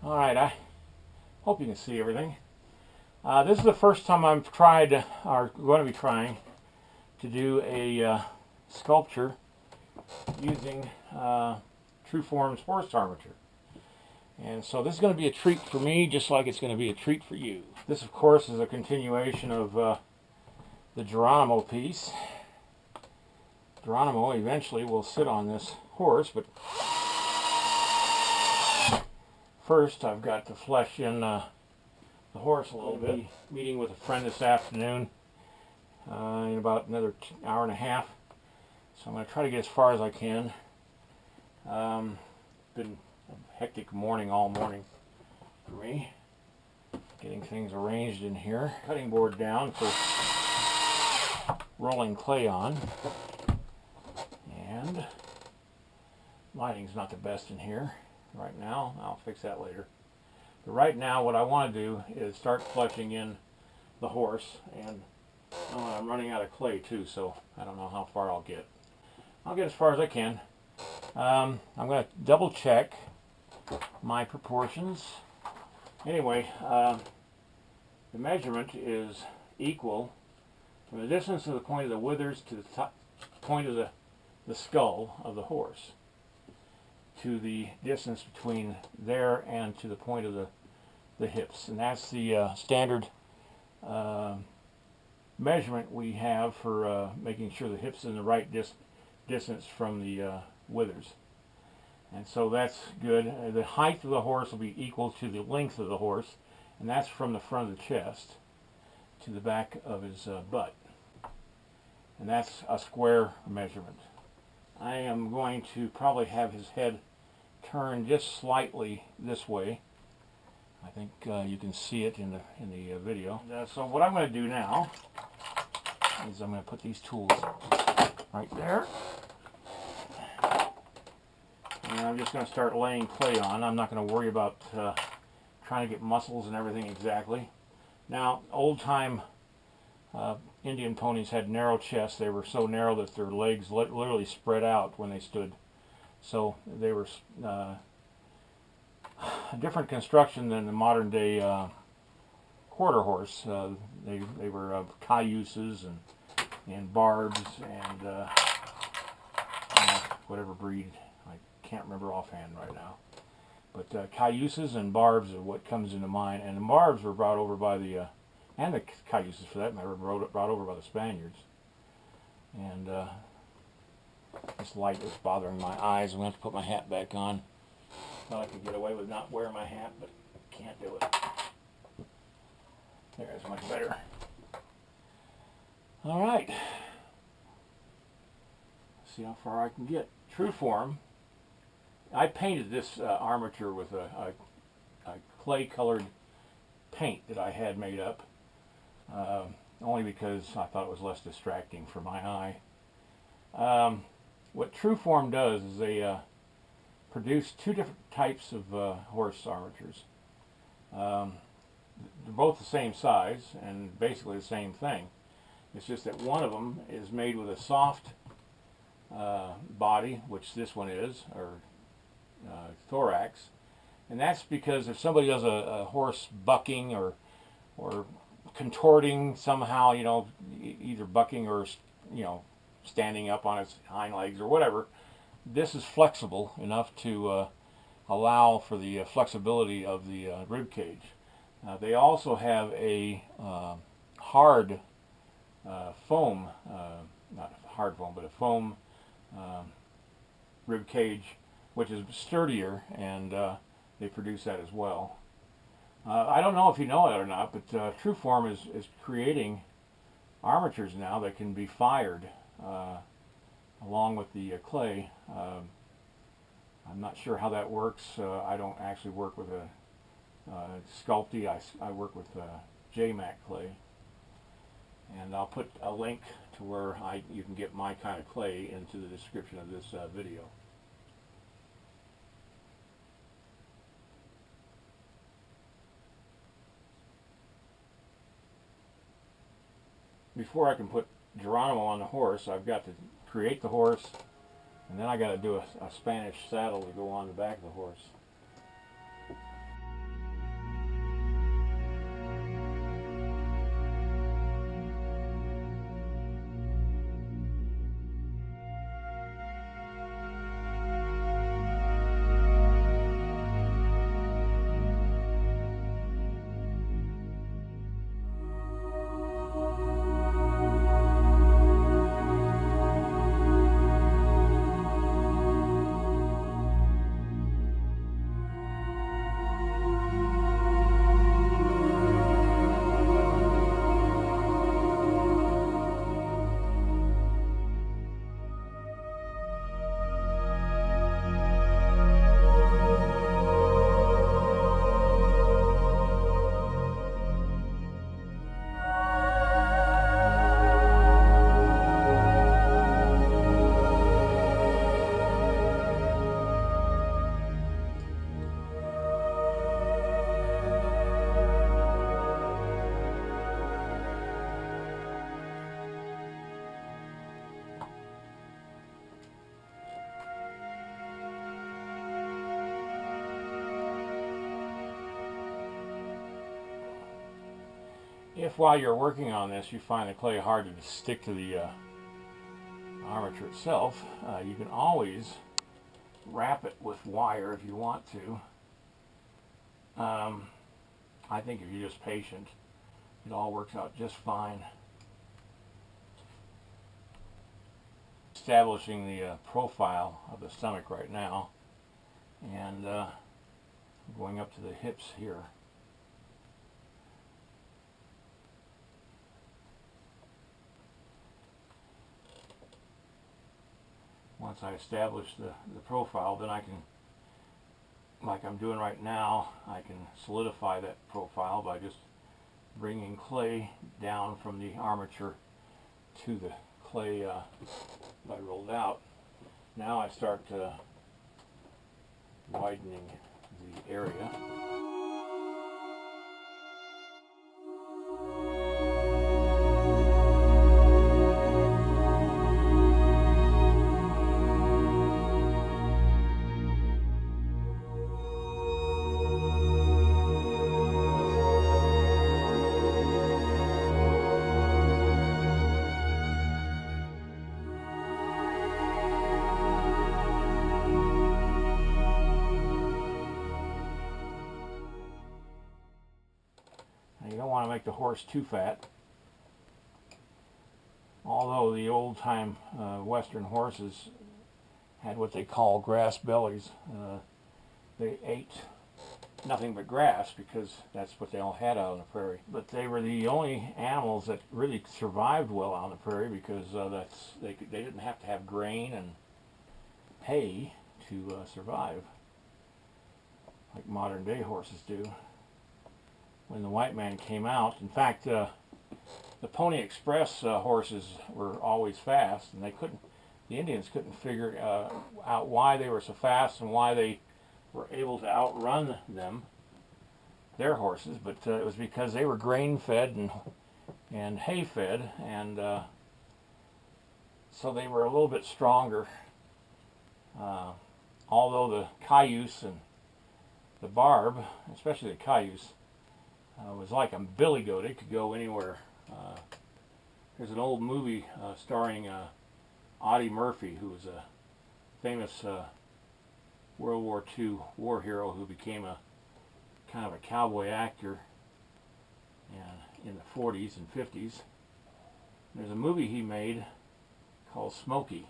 Alright, I hope you can see everything. This is the first time I've tried, or going to be trying, to do a sculpture using Trueform's horse armature. And so this is going to be a treat for me, just like it's going to be a treat for you. This, of course, is a continuation of the Geronimo piece. Geronimo eventually will sit on this horse, but first I've got to flesh in the horse a little bit. Meeting with a friend this afternoon in about another hour and a half. So I'm going to try to get as far as I can. Been a hectic morning all morning for me. Getting things arranged in here. Cutting board down for rolling clay on. And lighting's not the best in here right now. I'll fix that later. But right now what I want to do is start fleshing in the horse, and I'm running out of clay too, so I don't know how far I'll get. I'll get as far as I can. I'm going to double check my proportions. Anyway, the measurement is equal from the distance of the point of the withers to the top point of the skull of the horse to the distance between there and to the point of the hips. And that's the standard measurement we have for making sure the hips are in the right distance from the withers. And so that's good. The height of the horse will be equal to the length of the horse, and that's from the front of the chest to the back of his butt. And that's a square measurement. I am going to probably have his head turn just slightly this way. I think you can see it in the video. So what I'm going to do now is I'm going to put these tools right there. And I'm just going to start laying clay on. I'm not going to worry about trying to get muscles and everything exactly. Now, old-time Indian ponies had narrow chests. They were so narrow that their legs literally spread out when they stood. So they were a different construction than the modern day quarter horse. They were cayuses and barbs and whatever breed. I can't remember offhand right now. But cayuses and barbs are what comes into mind. And the barbs were brought over by the and the cayuses, for that matter, were brought over by the Spaniards. And this light is bothering my eyes. I'm going to have to put my hat back on. Thought I could get away with not wearing my hat, but can't do it. There's much better. All right. See how far I can get. Trueform. I painted this armature with a clay-colored paint that I had made up. Only because I thought it was less distracting for my eye. What Trueform does is they produce two different types of horse armatures. They're both the same size and basically the same thing. It's just that one of them is made with a soft body, which this one is, or thorax. And that's because if somebody does a horse bucking or contorting somehow, you know, either bucking or, you know, standing up on its hind legs or whatever, this is flexible enough to allow for the flexibility of the rib cage. They also have a hard foam, not hard foam, but a foam rib cage, which is sturdier, and they produce that as well. I don't know if you know it or not, but Trueform is creating armatures now that can be fired along with the clay. I'm not sure how that works. I don't actually work with a Sculpting. I work with JMac clay. And I'll put a link to where you can get my kind of clay into the description of this video. Before I can put Geronimo on the horse, I've got to create the horse, and then I got to do a Spanish saddle to go on the back of the horse. if while you're working on this you find the clay hard to stick to the armature itself, you can always wrap it with wire if you want to. I think if you're just patient, it all works out just fine. Establishing the profile of the stomach right now, and going up to the hips here. Once I establish the profile, then I can, like I'm doing right now, I can solidify that profile by just bringing clay down from the armature to the clay I rolled out. Now I start widening the area. You don't want to make the horse too fat. Although the old-time Western horses had what they call grass bellies. They ate nothing but grass because that's what they all had out on the prairie. But they were the only animals that really survived well on the prairie because they didn't have to have grain and hay to survive like modern day horses do. When the white man came out, in fact, the Pony Express horses were always fast, and the Indians couldn't figure out why they were so fast and why they were able to outrun their horses. But it was because they were grain-fed and hay-fed, and so they were a little bit stronger. Although the cayuse and the barb, especially the cayuse, was like a billy goat. It could go anywhere. There's an old movie starring Audie Murphy, who was a famous World War II war hero who became a kind of a cowboy actor in the 40s and 50s. There's a movie he made called Smokey,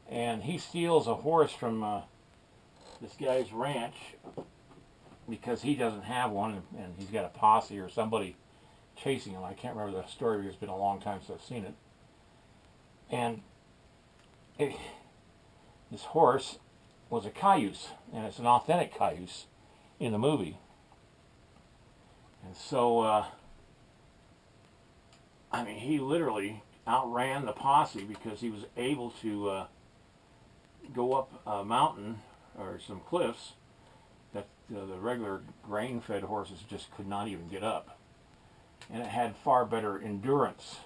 and he steals a horse from this guy's ranch because he doesn't have one, and he's got a posse or somebody chasing him. I can't remember the story because it's been a long time since I've seen it. And this horse was a cayuse, and it's an authentic cayuse in the movie. And so, I mean, he literally outran the posse because he was able to go up a mountain or some cliffs that the regular grain-fed horses just could not even get up. And it had far better endurance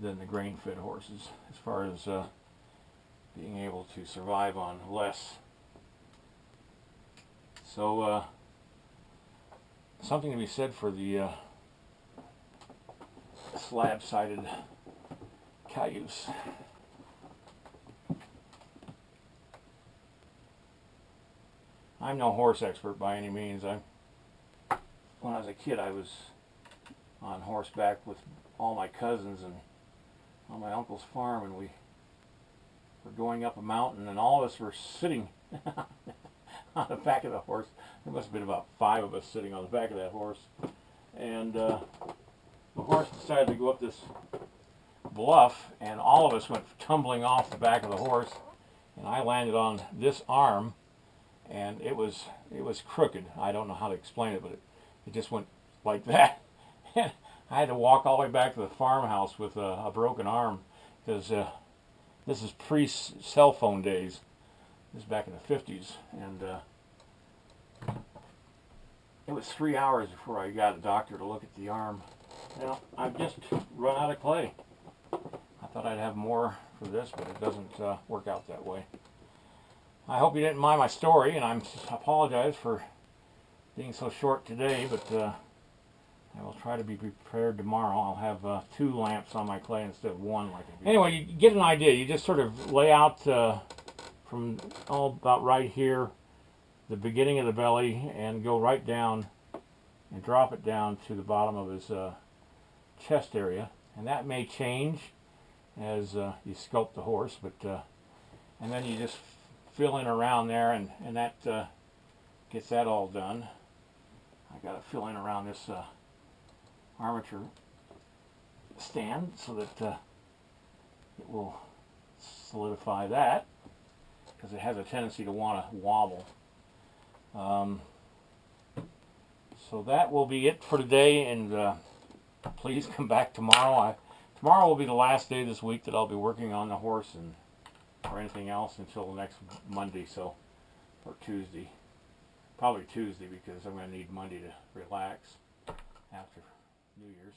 than the grain-fed horses as far as being able to survive on less. So something to be said for the slab-sided cayuse. I'm no horse expert by any means. When I was a kid, I was on horseback with all my cousins and on my uncle's farm, and we were going up a mountain, and all of us were sitting on the back of the horse. There must have been about 5 of us sitting on the back of that horse. And the horse decided to go up this bluff, and all of us went tumbling off the back of the horse, and I landed on this arm, and it was crooked. I don't know how to explain it, but it just went like that. And I had to walk all the way back to the farmhouse with a broken arm, because this is pre-cell phone days. This is back in the 50s, and it was 3 hours before I got a doctor to look at the arm. Now, I've just run out of clay. I thought I'd have more for this, but it doesn't work out that way. I hope you didn't mind my story, and I apologize for being so short today, but I will try to be prepared tomorrow. I'll have 2 lamps on my clay instead of 1 like it. Anyway, you get an idea. You just sort of lay out from about right here, the beginning of the belly, and go right down and drop it down to the bottom of his chest area. And that may change as you sculpt the horse, but and then you just fill in around there, and that gets that all done. I got to fill in around this armature stand so that it will solidify that, because it has a tendency to want to wobble. So that will be it for today, and please come back tomorrow. Tomorrow will be the last day this week that I'll be working on the horse and or anything else until next Monday, or Tuesday. Probably Tuesday, because I'm going to need Monday to relax after New Year's.